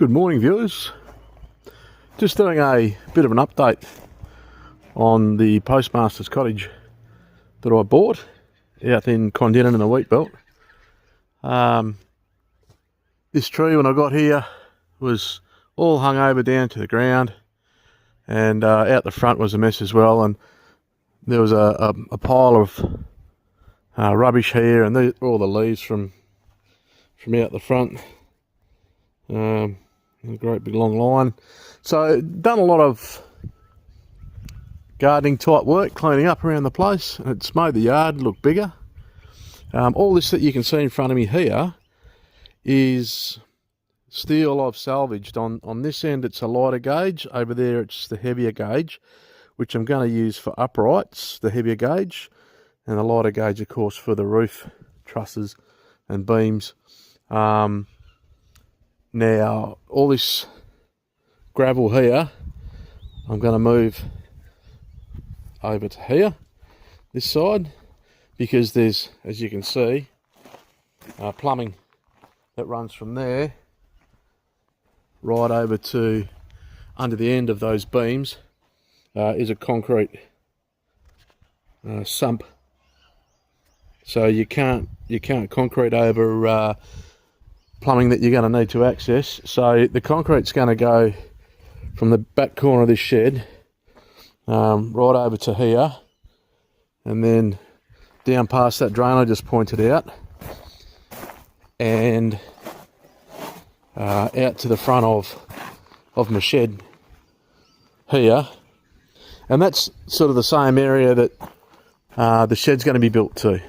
Good morning, viewers. Just doing a bit of an update on the Postmasters cottage that I bought out in Condinin in the wheat belt. This tree when I got here was all hung over down to the ground, and out the front was a mess as well, and there was a pile of rubbish here, and all the leaves from out the front. A great big long line. So done a lot of gardening type work, cleaning up around the place, and it's made the yard look bigger. All this that you can see in front of me here is steel I've salvaged. On this end it's a lighter gauge, over there it's the heavier gauge, which I'm going to use for uprights, the heavier gauge, and the lighter gauge of course for the roof trusses and beams. Now, all this gravel here, I'm going to move over to here, this side, because there's, as you can see, plumbing that runs from there right over to under the end of those beams is a concrete sump. So you can't concrete over plumbing that you're going to need to access. So the concrete's going to go from the back corner of this shed right over to here, and then down past that drain I just pointed out, and out to the front of my shed here, and that's sort of the same area that the shed's going to be built to.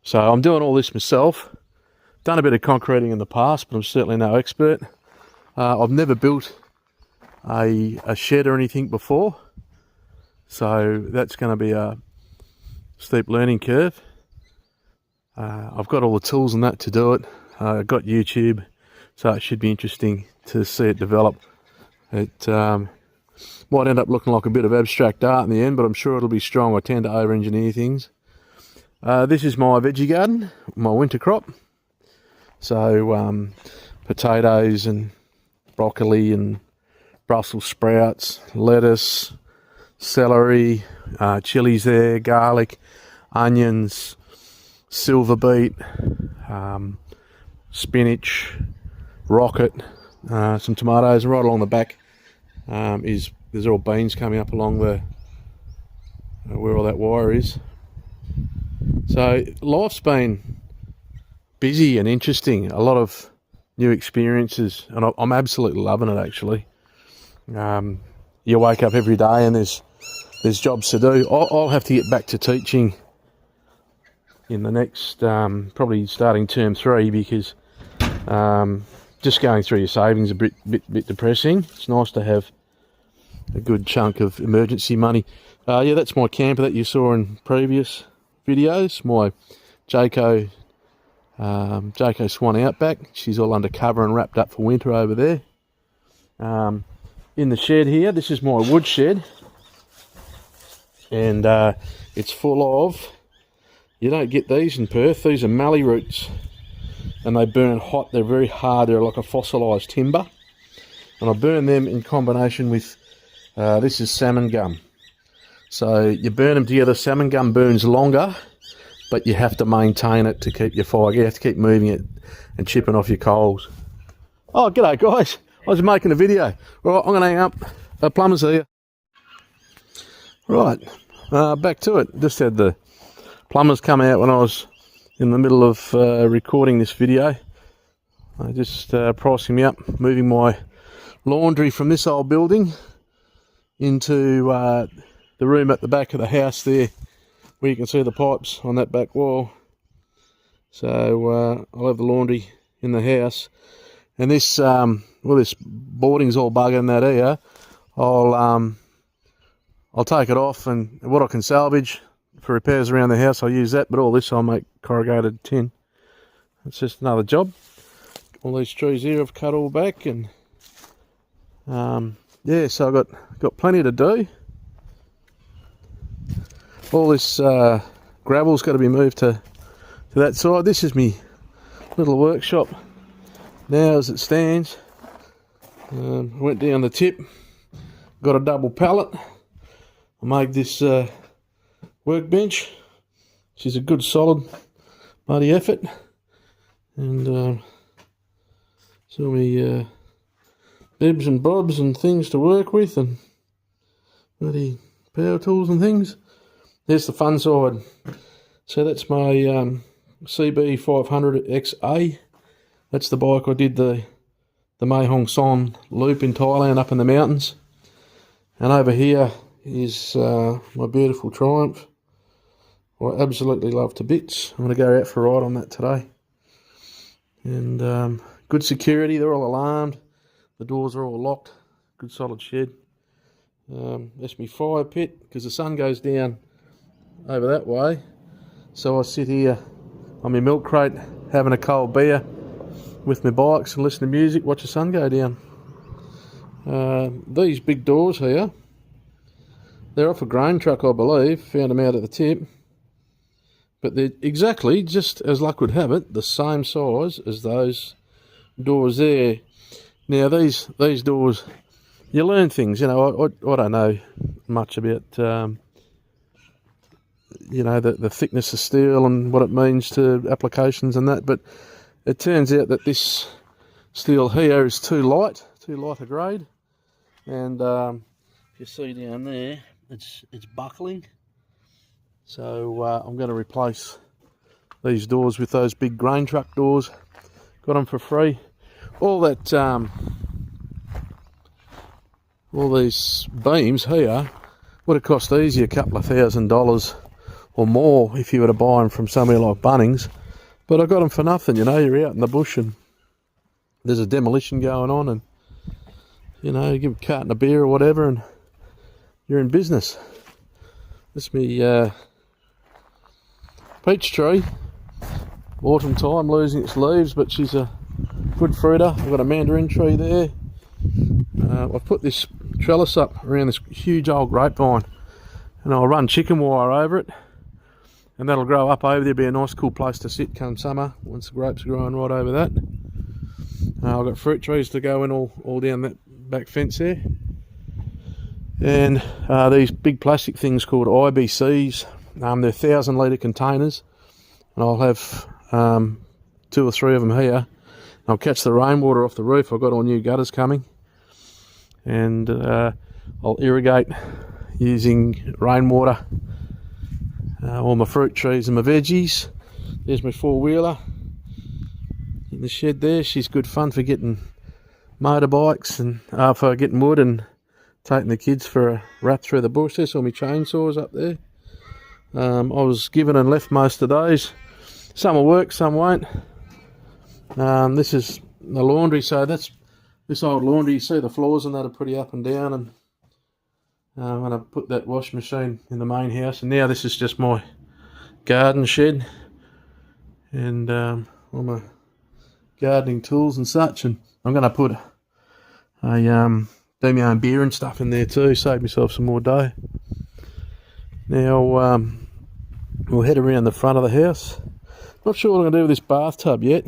So I'm doing all this myself. Done a bit of concreting in the past, but I'm certainly no expert. I've never built a shed or anything before, so that's going to be a steep learning curve. I've got all the tools and that to do it. I've got YouTube, so it should be interesting to see it develop. It might end up looking like a bit of abstract art in the end, but I'm sure it'll be strong. I tend to over-engineer things. This is my veggie garden, my winter crop. So potatoes and broccoli and Brussels sprouts, lettuce, celery, chilies there, garlic, onions, silver beet, spinach, rocket, some tomatoes, and right along the back there's all beans coming up along the where all that wire is. So life's been busy and interesting, a lot of new experiences, and I'm absolutely loving it actually. You wake up every day and there's jobs to do. I'll have to get back to teaching in the next probably starting term 3, because just going through your savings a bit depressing. It's nice to have a good chunk of emergency money. Yeah, that's my camper that you saw in previous videos, my Jayco Swan Outback. She's all under cover and wrapped up for winter over there. In the shed here, this is my wood shed, and it's full of, you don't get these in Perth, these are mallee roots, and they burn hot. They're very hard, they're like a fossilised timber, and I burn them in combination with this is salmon gum. So you burn them together. Salmon gum burns longer, but you have to maintain it to keep your fire. You have to keep moving it and chipping off your coals. Oh, g'day guys. I was making a video. Right, I'm going to hang up. Plumbers here. Right, back to it. Just had the plumbers come out when I was in the middle of recording this video. Just pricing me up, moving my laundry from this old building into the room at the back of the house there, where you can see the pipes on that back wall. So I'll have the laundry in the house, and this well, this boarding's all bugging that here. I'll take it off, and what I can salvage for repairs around the house I'll use that, but all this I'll make corrugated tin. It's just another job. All these trees here I've cut all back, and yeah, so I've got plenty to do. All this gravel's got to be moved to that side. This is me little workshop now as it stands. I went down the tip, got a double pallet. I made this workbench. She's a good solid bloody effort, and so me bibs and bobs and things to work with, and bloody power tools and things. There's the fun side. So that's my CB 500XA. That's the bike I did the Mae Hong Son loop in Thailand up in the mountains. And over here is my beautiful Triumph. I absolutely love to bits. I'm going to go out for a ride on that today. And good security, they're all alarmed. The doors are all locked. Good solid shed. That's my fire pit, because the sun goes down over that way. So I sit here on my milk crate having a cold beer with my bikes and listen to music, watch the sun go down. These big doors here, they're off a grain truck, I believe. Found them out at the tip. But they're exactly, just as luck would have it, the same size as those doors there. Now these doors, you learn things, you know. I don't know much about you know, the thickness of steel and what it means to applications and that, but it turns out that this steel here is too light a grade, and if you see down there, it's buckling. So I'm going to replace these doors with those big grain truck doors. Got them for free. All that, all these beams here would have cost easy a couple of $1,000 or more if you were to buy them from somewhere like Bunnings. But I got them for nothing, you know. You're out in the bush and there's a demolition going on, and, you know, you give a carton of beer or whatever and you're in business. This me peach tree, autumn time, losing its leaves, but she's a good fruiter. I've got a mandarin tree there. I've put this trellis up around this huge old grapevine, and I'll run chicken wire over it, and that'll grow up over there. Be a nice cool place to sit come summer once the grapes are growing right over that. I've got fruit trees to go in all down that back fence there, and these big plastic things called IBCs. They're 1,000 litre containers, and I'll have 2 or 3 of them here. I'll catch the rainwater off the roof. I've got all new gutters coming, and I'll irrigate using rainwater all my fruit trees and my veggies. There's my 4-wheeler in the shed there. She's good fun for getting motorbikes and for getting wood and taking the kids for a wrap through the bush. There's all my chainsaws up there. I was given and left most of those. Some will work, some won't. This is the laundry, so that's this old laundry. You see the floors and that are pretty up and down, and I'm going to put that washing machine in the main house. And now this is just my garden shed, and all my gardening tools and such. And I'm going to put do my own beer and stuff in there too, save myself some more dough. Now we'll head around the front of the house. Not sure what I'm going to do with this bathtub yet.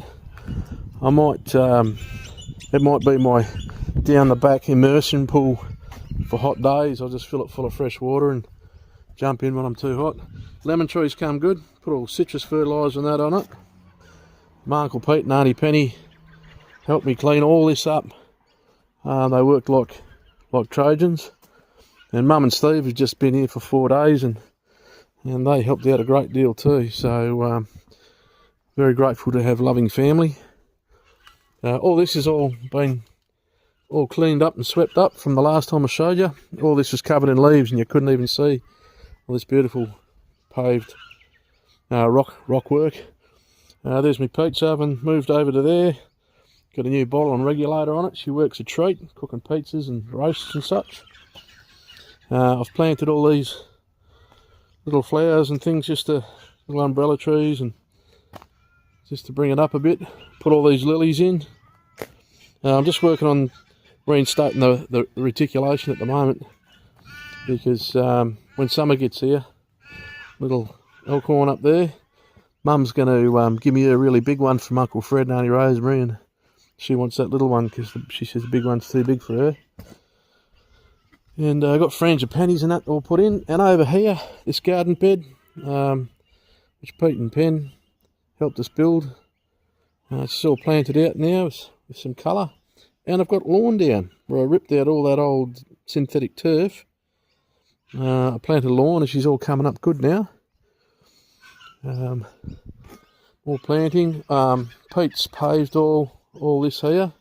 I might, it might be my down the back immersion pool for hot days. I'll just fill it full of fresh water and jump in when I'm too hot. Lemon trees come good. Put all citrus fertiliser and that on it. My Uncle Pete and Auntie Penny helped me clean all this up. They worked like Trojans. And Mum and Steve have just been here for 4 days, and they helped out a great deal too. So very grateful to have loving family. All this has all been cleaned up and swept up from the last time I showed you. All this was covered in leaves and you couldn't even see all this beautiful paved rock work. There's my pizza oven moved over to there. Got a new bottle and regulator on it. She works a treat, cooking pizzas and roasts and such. I've planted all these little flowers and things, just little umbrella trees, and just to bring it up a bit. Put all these lilies in. I'm just working on reinstating the reticulation at the moment, because when summer gets here, little elkhorn up there, Mum's going to give me a really big one from Uncle Fred and Auntie Rosemary, and She wants that little one because she says the big one's too big for her. And I got frangipanis and that all put in. And over here, this garden bed, which Pete and Pen helped us build. It's all planted out now with some colour. And I've got lawn down where I ripped out all that old synthetic turf. I planted lawn and she's all coming up good now. More planting. Pete's paved all this here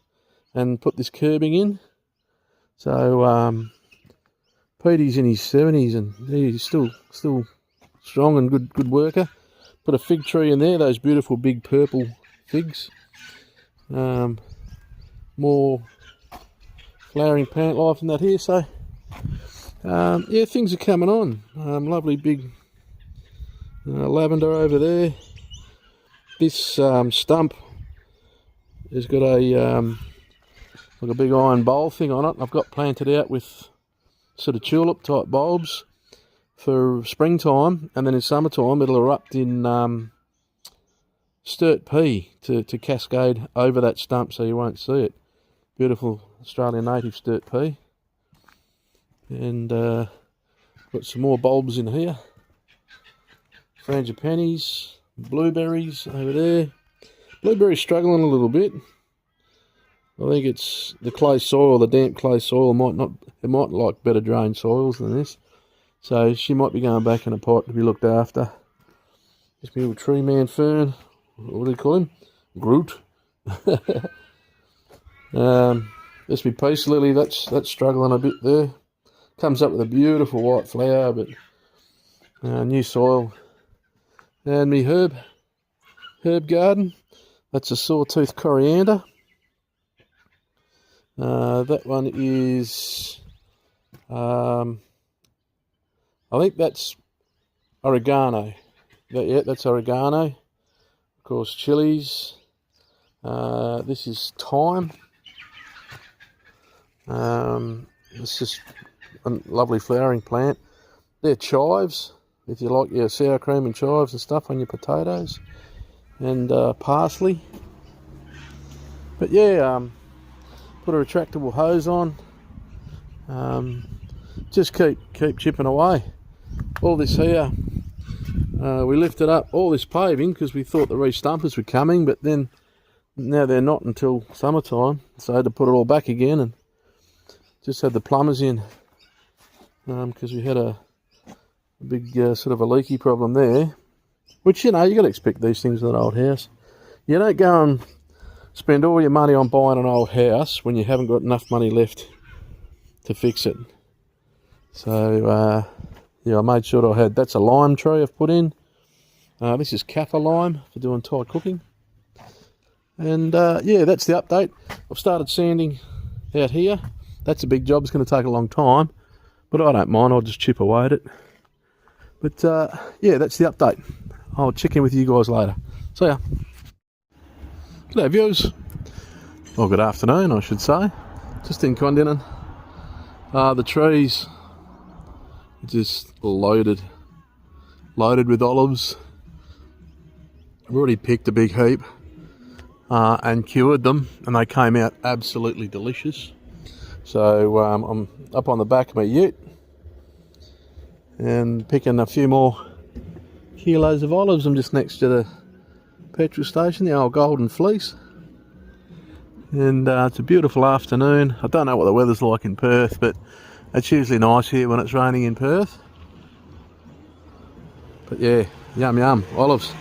and put this curbing in. So Petey's in his 70s and he's still strong and good worker. Put a fig tree in there, those beautiful big purple figs. More flowering plant life in that here. So yeah, things are coming on. Lovely big lavender over there. This stump has got a like a big iron bowl thing on it. I've got planted out with sort of tulip type bulbs for springtime, and then in summertime it'll erupt in sturt pea to cascade over that stump so you won't see it. Beautiful Australian native sturt pea. And got some more bulbs in here. Frangipanis, blueberries over there. Blueberries struggling a little bit. I think it's the clay soil, the damp clay soil it might like better drained soils than this. So she might be going back in a pot to be looked after. This beautiful tree man fern, what do you call him? Groot. This be peace lily, that's struggling a bit there. Comes up with a beautiful white flower, but new soil. And me herb garden, that's a sawtooth coriander. That one is, I think that's oregano. Yeah, that's oregano. Of course, chilies. This is thyme. It's just a lovely flowering plant. They're chives, if you like your sour cream and chives and stuff on your potatoes. And parsley. But yeah, put a retractable hose on. Just keep chipping away. All this here, we lifted up all this paving because we thought the re-stumpers were coming, but then now they're not until summertime, so I had to put it all back again and just had the plumbers in because we had a big sort of a leaky problem there, which, you know, you got to expect these things in an old house. You don't go and spend all your money on buying an old house when you haven't got enough money left to fix it. So yeah, I made sure I had, that's a lime tree I've put in. This is kaffir lime for doing Thai cooking. And yeah, that's the update. I've started sanding out here. That's a big job, it's going to take a long time, but I don't mind, I'll just chip away at it. But yeah, that's the update. I'll check in with you guys later. See ya. G'day viewers. Well, good afternoon I should say. Just in Condinin. The trees are just loaded with olives. I've already picked a big heap and cured them, and they came out absolutely delicious. So I'm up on the back of my ute and picking a few more kilos of olives. I'm just next to the petrol station, the old Golden Fleece, and it's a beautiful afternoon. I don't know what the weather's like in Perth, but it's usually nice here when it's raining in Perth. But yeah, yum yum, olives.